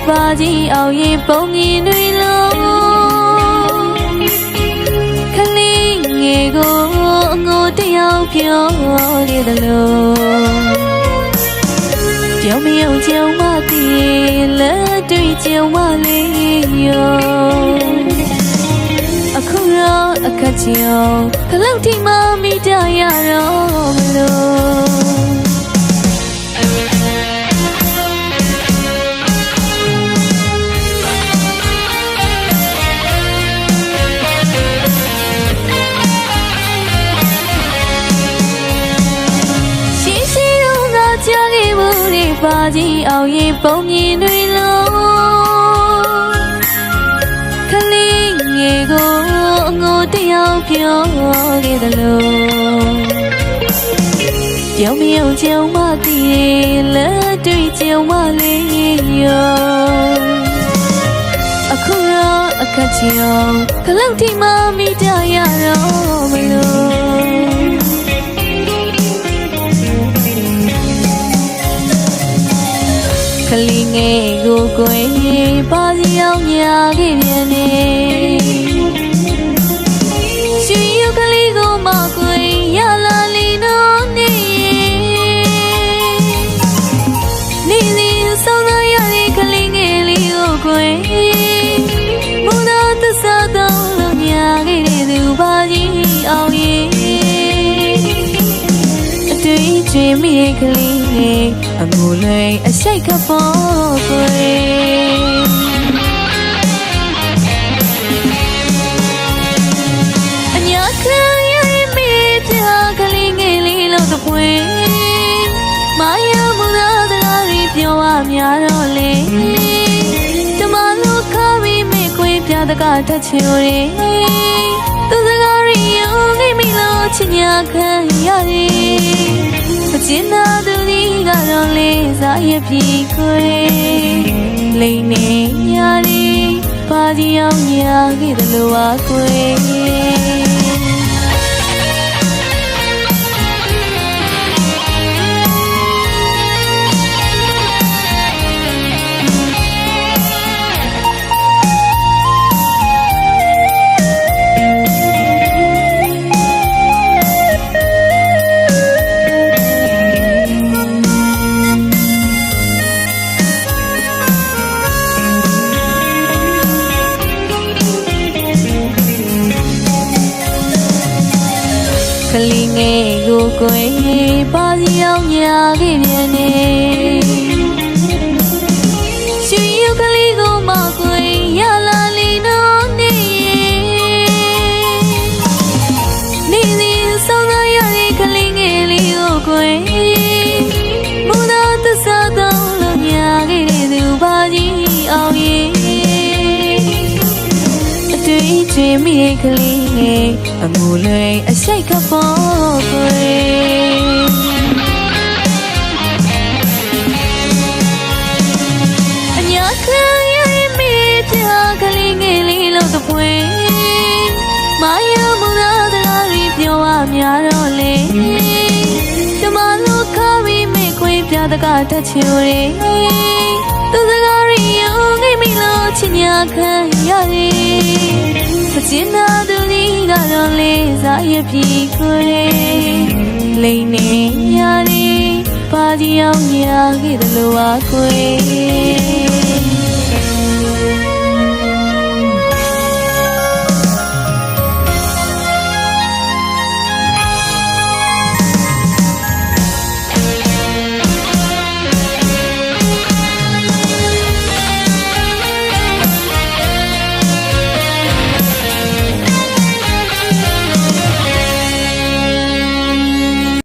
ပါကြီးအောင်ရင်ပုံကြီးတွေလုံးခလေးငယ်ကိုအငိုတယောက်ပြောနေသလိုကြောင်မြောင်ကြောင်မတည်လက်တွေ့ကြောင်မလေးရောအခုတော့အခက်ကြောင်ခလောက်ထိမမိတရတော့မလို့ပါကြီးအောင်ရင်ပုံကြီးတွေလုံးခလေးငယ်ကိုအငိုတယောက်ပြောနေသလိုကြောင်မြောင်ကြောင်မတည်လက်တွေ့ကြောင်မလေးရောအခုတော့အခက်ကြောင်ခလောက်ထိမမိတရတော့မလို့ခလေးငယ်ကိုကိုယ်ပါစီအောင်ညာခဲ့ပြန်နေရွှေရုပ်ကလေးကိုမကိုယ်ရလာလီတော့နေနေစဉ်ဆောင်လာရတဲ့ခလေးငယ်လေးကိုကိုယ်မူနာသစ္စာတော့လို့ညာခဲ့တဲ့သူပါကြီးအောင်ရဲ့အတွေ့အကြုံမိတဲ့ကလေးအမူလေးအရှိတ်ကပေါ်ကိုအညာခံရမိတဲ့ကလေးငယ်လေးလို့တပွေမာယာမူနာတကားရီပြောရများတော့လေတမလို့ခါပြီးမိခွေပြတကားတချူရီသူစကားရီယုံနေမိလို့ချညာခံရတယ်ကျင်းသာသူဒီကတော့လေးစားရပြီကိုယ်လိမ့်နေရတယ်ပါကြီးအောင်ညာခဲ့တယ်လို့ပါကိုယ်ခလေးငယ်ကိုကိုယ်ပါစီအောင်ညာခဲ့ပြန်နေရွှေရုပ်ကလေးကိုမကိုယ်ရလာလီတော့နေနေစဉ်ဆောင်လာရတဲ့ခလေးငယ်လေးကိုကိုယ်မူနာသစ္စာတော့လို့ညာခဲ့တဲ့သူပါကြီးအောင်ရဲ့တွေ့ချင်မိတဲ့ကလေးအမူလေးအရှိတ်ကပေါ်ကိုအညာခံရမိတဲ့ကလေးငယ်လေးလို့တပွေမာယာမူနာတကားရီပြောရများတော့လေတမလို့ခါပြီးမိခွေပြတကားတချူရီသူစကားရီယုံနေမိလို့ချညာခံရတယ်ကျင်းသာသူဒီကတော့လေးစားရပြီကိုယ်လိမ့်နေရတယ်ပါကြီးအောင်ညာခဲ့တယ်လို့ပါကိုယ်